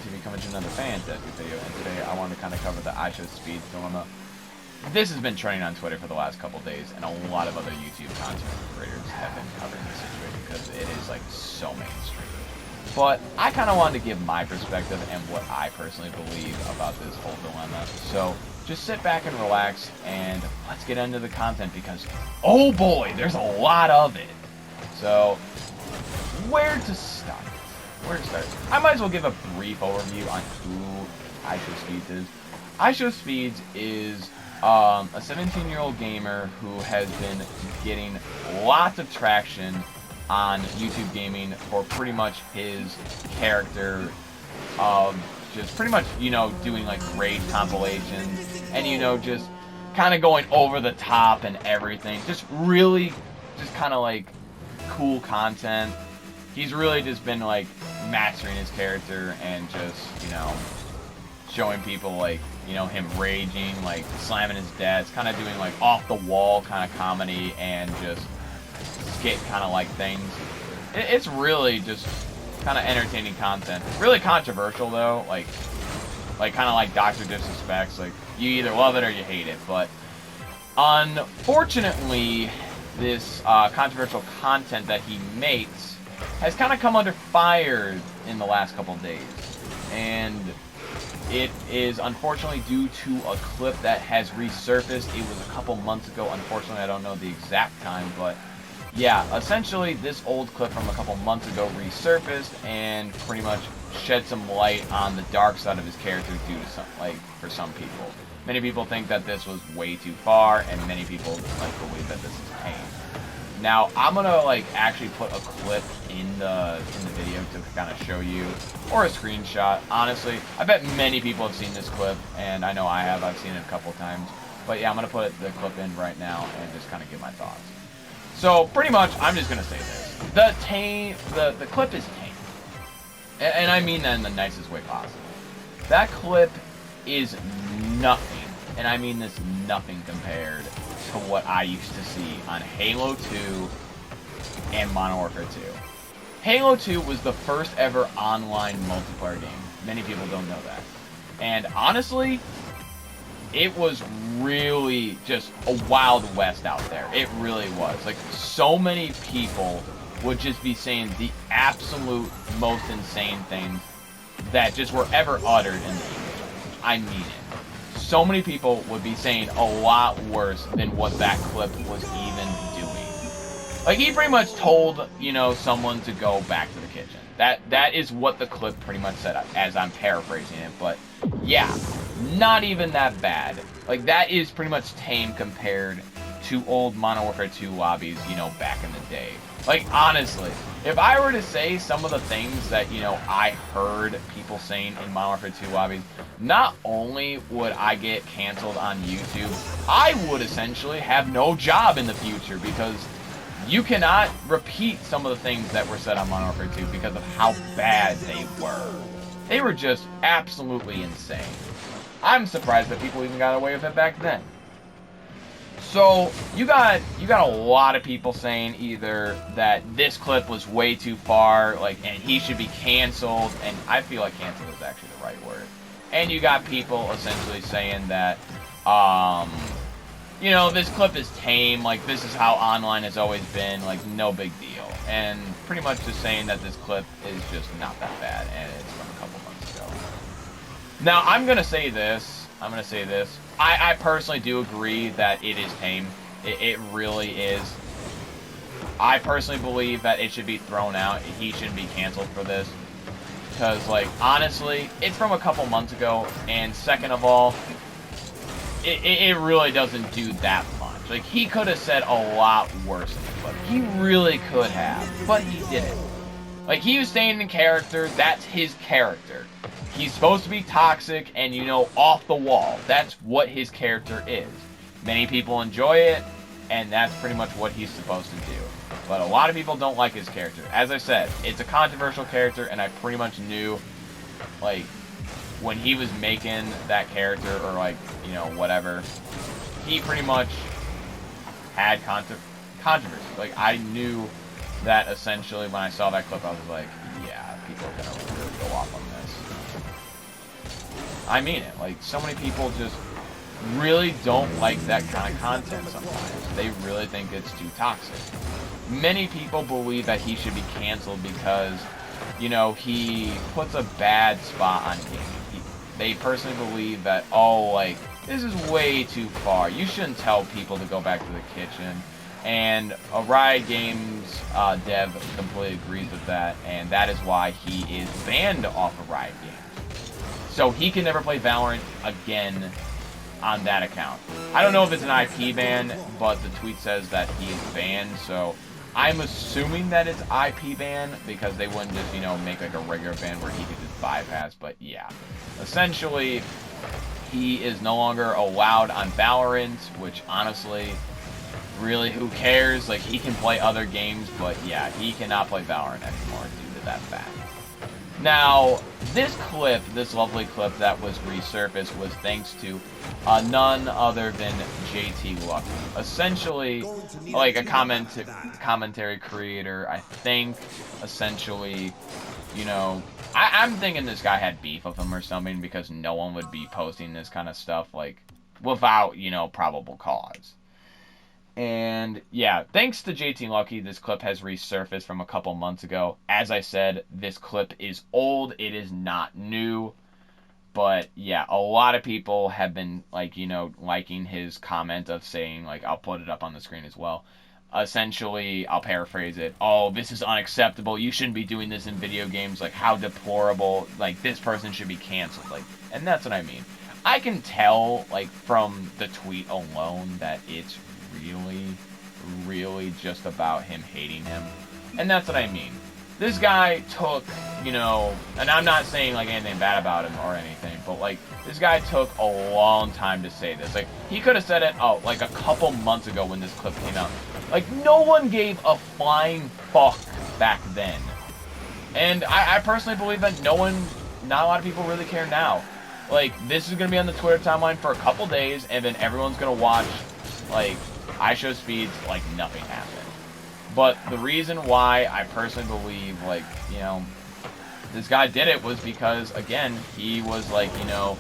TV coming to another Fantastic video, and today I wanted to kind of cover the IshowSpeed dilemma. This has been trending on Twitter for the last couple days, and a lot of other YouTube content creators have been covering this situation because it is like so mainstream. But I kind of wanted to give my perspective and what I personally believe about this whole dilemma. So just sit back and relax, and let's get into the content because, oh boy, there's a lot of it. So where to start? I might as well give a brief overview on who IshowSpeed is. IshowSpeed is a 17-year-old gamer who has been getting lots of traction on YouTube gaming for pretty much his character of just pretty much, you know, doing like raid compilations and, you know, just kind of going over the top and everything. Just really, just kind of like cool content. He's really just been like mastering his character and just, you know, showing people like, you know, him raging, like slamming his desk, kind of doing like off the wall kind of comedy and just skit kind of like things. It's really just kind of entertaining content. Really controversial though, like kind of like Dr. Disrespect's, like you either love it or you hate it. But unfortunately, this controversial content that he makes has kind of come under fire in the last couple days, and it is unfortunately due to a clip that has resurfaced. It was a couple months ago. Unfortunately, I don't know the exact time, but yeah, essentially this old clip from a couple months ago resurfaced and pretty much shed some light on the dark side of his character due to some, like, for some people. Many people think that this was way too far, and many people like believe that this is tame. Now, I'm gonna like actually put a clip in the video to kind of show you, or a screenshot. Honestly, I bet many people have seen this clip, and I know I have. I've seen it a couple times. But yeah, I'm gonna put the clip in right now and just kind of give my thoughts. So pretty much, I'm just gonna say this: the clip is tame, and I mean that in the nicest way possible. That clip is nothing, and I mean this nothing compared to what I used to see on Halo 2 and Modern Warfare 2. Halo 2 was the first ever online multiplayer game. Many people don't know that. And honestly, it was really just a wild west out there. It really was. Like, so many people would just be saying the absolute most insane things that just were ever uttered in the English. I mean it. So many people would be saying a lot worse than what that clip was even doing. Like, he pretty much told, you know, someone to go back to the kitchen. That is what the clip pretty much said, as I'm paraphrasing it. But yeah, not even that bad. Like, that is pretty much tame compared to old Modern Warfare 2 lobbies, you know, back in the day. Like, honestly, if I were to say some of the things that, you know, I heard people saying in Modern Warfare 2 lobbies, not only would I get canceled on YouTube, I would essentially have no job in the future because you cannot repeat some of the things that were said on Modern Warfare 2 because of how bad they were. They were just absolutely insane. I'm surprised that people even got away with it back then. So, you got a lot of people saying either that this clip was way too far, like, and he should be canceled, and I feel like canceled is actually the right word. And you got people essentially saying that, you know, this clip is tame, like, this is how online has always been, like, no big deal. And pretty much just saying that this clip is just not that bad, and it's from a couple months ago. Now, I'm gonna say this. I personally do agree that it is tame. It really is. I personally believe that it should be thrown out. He shouldn't be canceled for this. Because, like, honestly, it's from a couple months ago. And second of all, it really doesn't do that much. Like, he could have said a lot worse in the clip. He really could have. But he didn't. Like, he was staying in character. That's his character. He's supposed to be toxic and, you know, off the wall. That's what his character is. Many people enjoy it, and that's pretty much what he's supposed to do. But a lot of people don't like his character. As I said, it's a controversial character, and I pretty much knew, like, when he was making that character, or, like, you know, whatever, he pretty much had controversy. Like, I knew that essentially when I saw that clip, I was like, yeah, people are going to really go off on this. I mean it. Like, so many people just really don't like that kind of content sometimes. They really think it's too toxic. Many people believe that he should be canceled because, you know, he puts a bad spot on gaming. They personally believe that, oh, like, this is way too far. You shouldn't tell people to go back to the kitchen. And a Riot Games dev completely agrees with that, and that is why he is banned off of Riot Games. So he can never play Valorant again on that account. I don't know if it's an IP ban, but the tweet says that he is banned, so I'm assuming that it's IP ban, because they wouldn't just, you know, make like a regular ban where he could just bypass, but yeah. Essentially, he is no longer allowed on Valorant, which honestly, really, who cares? Like, he can play other games, but yeah, he cannot play Valorant anymore due to that fact. Now, this clip, this lovely clip that was resurfaced, was thanks to none other than JT Lucky. Essentially, like a commentary creator, I think, essentially, you know, I'm thinking this guy had beef with him or something, because no one would be posting this kind of stuff, like, without, you know, probable cause. And yeah, thanks to JT Lucky, this clip has resurfaced from a couple months ago. As I said, this clip is old, it is not new. But yeah, a lot of people have been, like, you know, liking his comment of saying, like, I'll put it up on the screen as well. Essentially, I'll paraphrase it. Oh, this is unacceptable. You shouldn't be doing this in video games. Like, how deplorable. Like, this person should be canceled. Like, and that's what I mean. I can tell, like, from the tweet alone that it's really just about him hating him. And that's what I mean. This guy took, you know, and I'm not saying, like, anything bad about him or anything, but, like, this guy took a long time to say this. Like, he could have said it, oh, like, a couple months ago when this clip came out. Like, no one gave a flying fuck back then. And I personally believe that not a lot of people really care now. Like, this is going to be on the Twitter timeline for a couple days, and then everyone's going to watch, like, IshowSpeed's like nothing happened. But the reason why I personally believe, like, you know, this guy did it was because, again, he was, like, you know,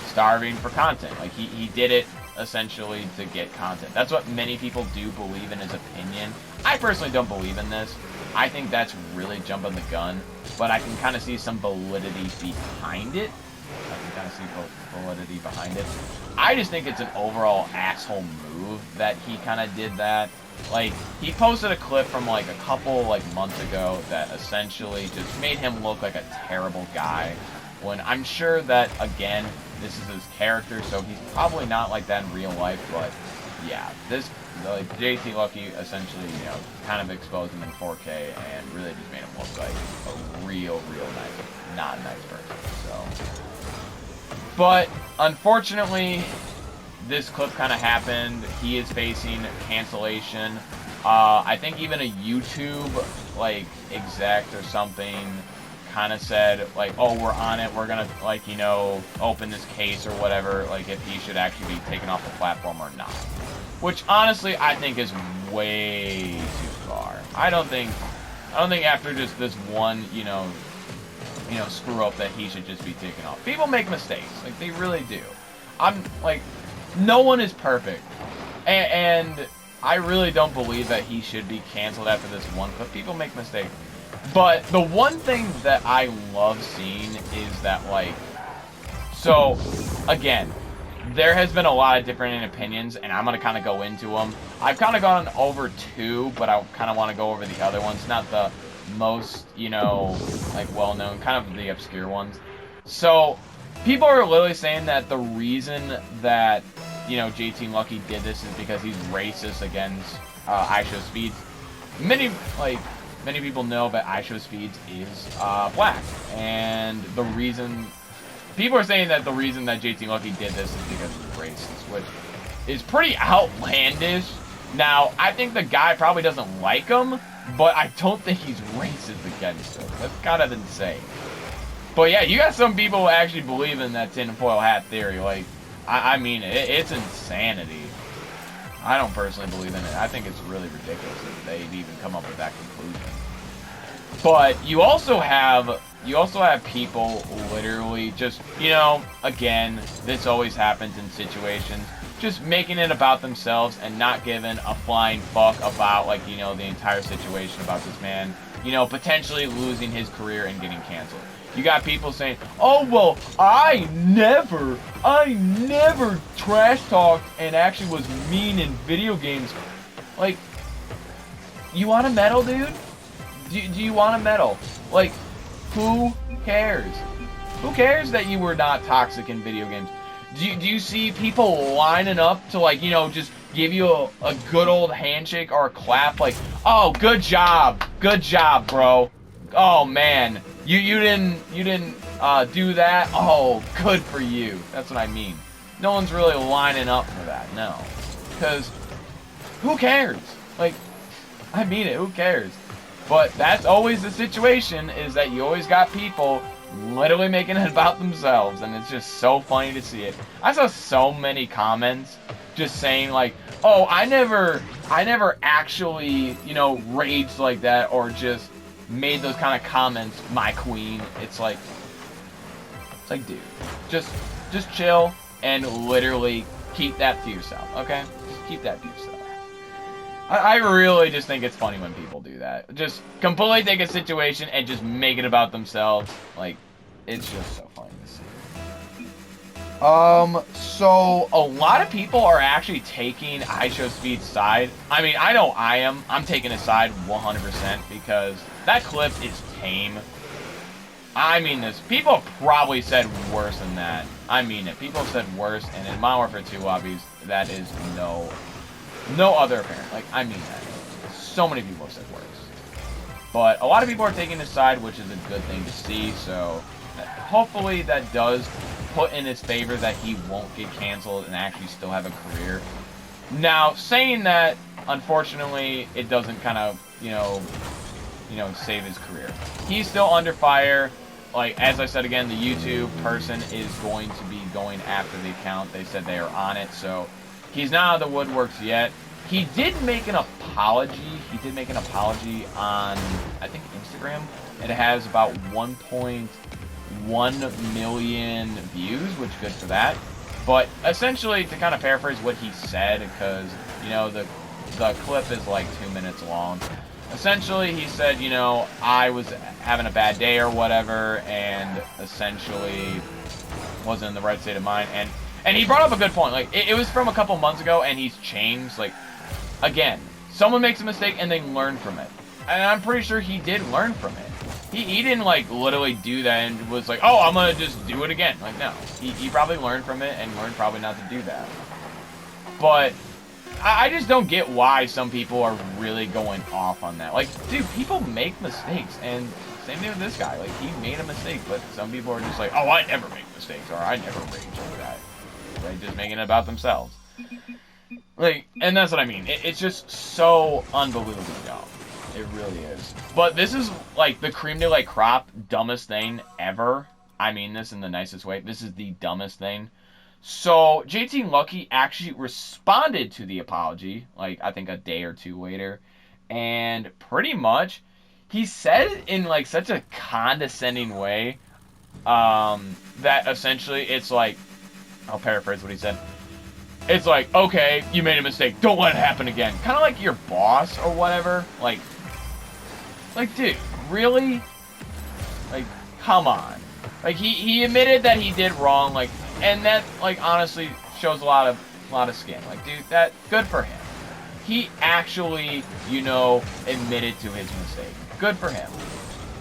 starving for content. Like, he did it essentially to get content. That's what many people do believe in his opinion. I personally don't believe in this. I think that's really jumping the gun, but I can kind of see some validity behind it. I just think it's an overall asshole move that he kind of did that. Like, he posted a clip from, like, a couple, like, months ago that essentially just made him look like a terrible guy, when I'm sure that, again, this is his character, so he's probably not like that in real life, but yeah, this, like, JT Lucky essentially, you know, kind of exposed him in 4K and really just made him look like a real nice, not nice person, so. But, unfortunately, this clip kind of happened. He is facing cancellation. I think even a YouTube, like, exec or something kind of said, like, oh, we're on it. We're going to, like, you know, open this case or whatever, like, if he should actually be taken off the platform or not. Which, honestly, I think is way too far. I don't think after just this one, you know, screw up that he should just be taken off. People make mistakes. Like, they really do. I'm, like, no one is perfect. And I really don't believe that he should be canceled after this one clip. People make mistakes. But the one thing that I love seeing is that, like, so, again, there has been a lot of different opinions, and I'm going to kind of go into them. I've kind of gone over two, but I kind of want to go over the other ones. Not the most, you know, like, well-known, kind of the obscure ones. So, people are literally saying that the reason that, you know, JT Lucky did this is because he's racist against IshowSpeed. Many people know that IshowSpeed is black, and the reason people are saying that the reason that JT Lucky did this is because he's racist, which is pretty outlandish. Now, I think the guy probably doesn't like him, but I don't think he's racist against him. That's kind of insane. But yeah, you got some people who actually believe in that tinfoil hat theory. Like, I mean, it's insanity. I don't personally believe in it. I think it's really ridiculous that they'd even come up with that conclusion. But you also have people literally just, you know, again, this always happens in situations, just making it about themselves and not giving a flying fuck about, like, you know, the entire situation about this man, you know, potentially losing his career and getting canceled. You got people saying, oh, well, I never trash talked and actually was mean in video games. Like, you want a medal, dude? Do you want a medal? Like, who cares? Who cares that you were not toxic in video games? Do you see people lining up to, like, you know, just give you a good old handshake or a clap? Like, oh, good job, bro. Oh man, you didn't do that. Oh, good for you. That's what I mean. No one's really lining up for that, no. Because who cares? Like, I mean it. Who cares? But that's always the situation, is that you always got people literally making it about themselves, and it's just so funny to see it. I saw so many comments just saying, like, oh, I never actually, you know, raged like that or just made those kind of comments, my queen. It's like, dude, just chill and literally keep that to yourself, okay? Just keep that to yourself. I really just think it's funny when people do that. Just completely take a situation and just make it about themselves. Like, it's just so funny to see. So a lot of people are actually taking IshowSpeed's side. I mean, I know I am. I'm taking his side 100% because that clip is tame. I mean this. People probably said worse than that. I mean it. People said worse, and in Modern Warfare 2 lobbies, that is no other apparent. Like, I mean that. So many people have said worse. But a lot of people are taking his side, which is a good thing to see, so hopefully that does put in his favor that he won't get canceled and actually still have a career. Now, saying that, unfortunately, it doesn't kind of, you know, save his career. He's still under fire. Like, as I said again, the YouTube person is going to be going after the account. They said they are on it, so he's not out of the woodworks yet. He did make an apology. He did make an apology on, I think, Instagram. It has about 1.1 million views, which is good for that. But essentially, to kind of paraphrase what he said, because, you know, the clip is like 2 minutes long. Essentially, he said, you know, I was having a bad day or whatever, and essentially wasn't in the right state of mind. And he brought up a good point. Like, it was from a couple months ago, and he's changed. Like, again, someone makes a mistake, and they learn from it. And I'm pretty sure he did learn from it. He didn't, like, literally do that and was like, oh, I'm gonna just do it again. Like, no. He probably learned from it and learned probably not to do that. But I just don't get why some people are really going off on that. Like, dude, people make mistakes, and same thing with this guy. Like, he made a mistake, but some people are just like, oh, I never make mistakes, or I never rage like that. Right? Just making it about themselves. Like, and that's what I mean. It's just so unbelievably dumb. It really is. But this is, like, the creme de la crop dumbest thing ever. I mean this in the nicest way. This is the dumbest thing. So, JT Lucky actually responded to the apology, like, I think a day or two later. And pretty much, he said it in, like, such a condescending way, that essentially it's like, I'll paraphrase what he said. It's like, okay, you made a mistake. Don't let it happen again. Kind of like your boss or whatever. Like, dude, really? Like, come on. Like, he admitted that he did wrong, like, and that, like, honestly shows a lot of skin. Like, dude, that, good for him. He actually, you know, admitted to his mistake. Good for him.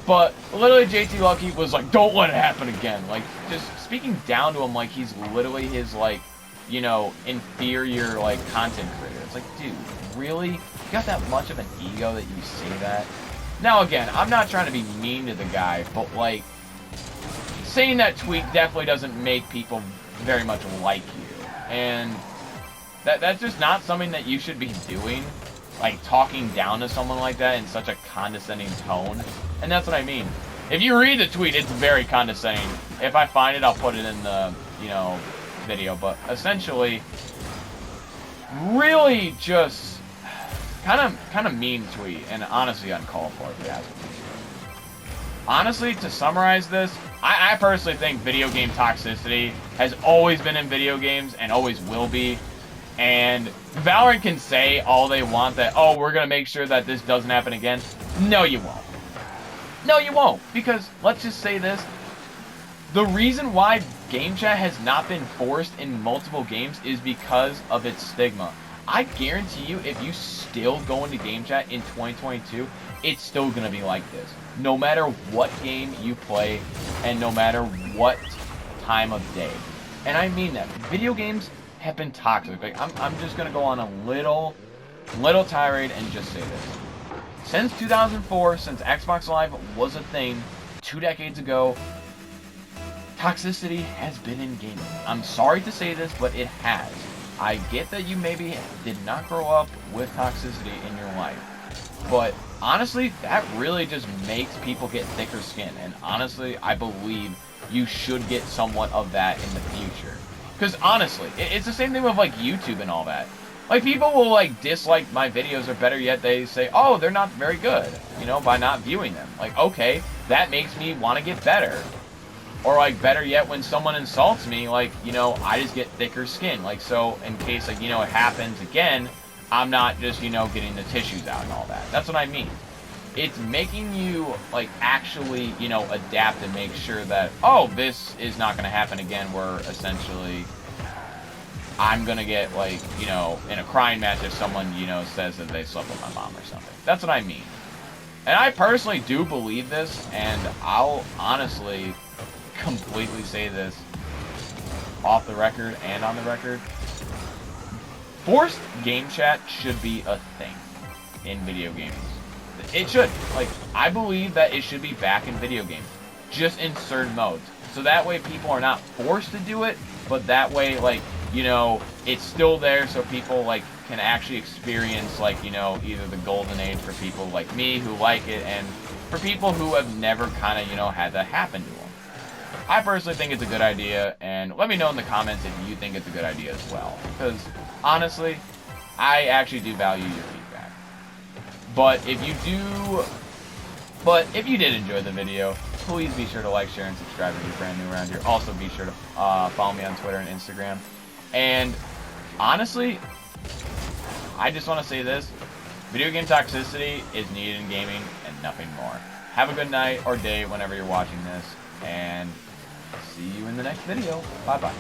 But literally JT Lucky was like, don't let it happen again. Like, just speaking down to him like he's literally his, like, you know, inferior, like, content creator. It's like, dude, really? You got that much of an ego that you say that? Now, again, I'm not trying to be mean to the guy, but, like, saying that tweet definitely doesn't make people very much like you. And that's just not something that you should be doing. Like, talking down to someone like that in such a condescending tone. And that's what I mean. If you read the tweet, it's very condescending. If I find it, I'll put it in the, you know, video. But essentially, really just kind of mean tweet, and honestly uncalled for, if you ask me. honestly, to summarize this, I personally think video game toxicity has always been in video games and always will be. And Valorant can say all they want that, oh, we're going to make sure that this doesn't happen again. No, you won't. No, you won't. Because, let's just say this. The reason why game chat has not been forced in multiple games is because of its stigma. I guarantee you, if you still go into game chat in 2022, it's still going to be like this. No matter what game you play, and no matter what time of day. And I mean that. Video games have been toxic. Like, I'm just going to go on a little tirade and just say this. Since 2004, since Xbox Live was a thing, 2 decades ago, toxicity has been in gaming. I'm sorry to say this, but it has. I get that you maybe did not grow up with toxicity in your life. But honestly, that really just makes people get thicker skin. And honestly, I believe you should get somewhat of that in the future. Because honestly, it's the same thing with like YouTube and all that. Like, people will like dislike my videos, or better yet, they say, oh, they're not very good, you know, by not viewing them. Like, okay, that makes me want to get better. Or like, better yet, when someone insults me, like, you know, I just get thicker skin. Like, so in case, like, you know, it happens again, I'm not just, you know, getting the tissues out and all that. That's what I mean. It's making you, like, actually, you know, adapt and make sure that, oh, this is not going to happen again, where essentially I'm going to get, like, you know, in a crying match if someone, you know, says that they slept with my mom or something. That's what I mean. And I personally do believe this, and I'll honestly completely say this off the record and on the record. Forced game chat should be a thing in video games. It should. Like, I believe that it should be back in video games, just in certain modes. So that way people are not forced to do it, but that way, like, you know, it's still there so people, like, can actually experience, like, you know, either the golden age for people like me who like it, and for people who have never kind of, you know, had that happen to them. I personally think it's a good idea, and let me know in the comments if you think it's a good idea as well. Because, honestly, I actually do value your feedback. But if you did enjoy the video, please be sure to like, share, and subscribe if you're brand new around here. Also, be sure to follow me on Twitter and Instagram. And, honestly, I just want to say this. Video game toxicity is needed in gaming and nothing more. Have a good night or day whenever you're watching this, and see you in the next video. Bye-bye.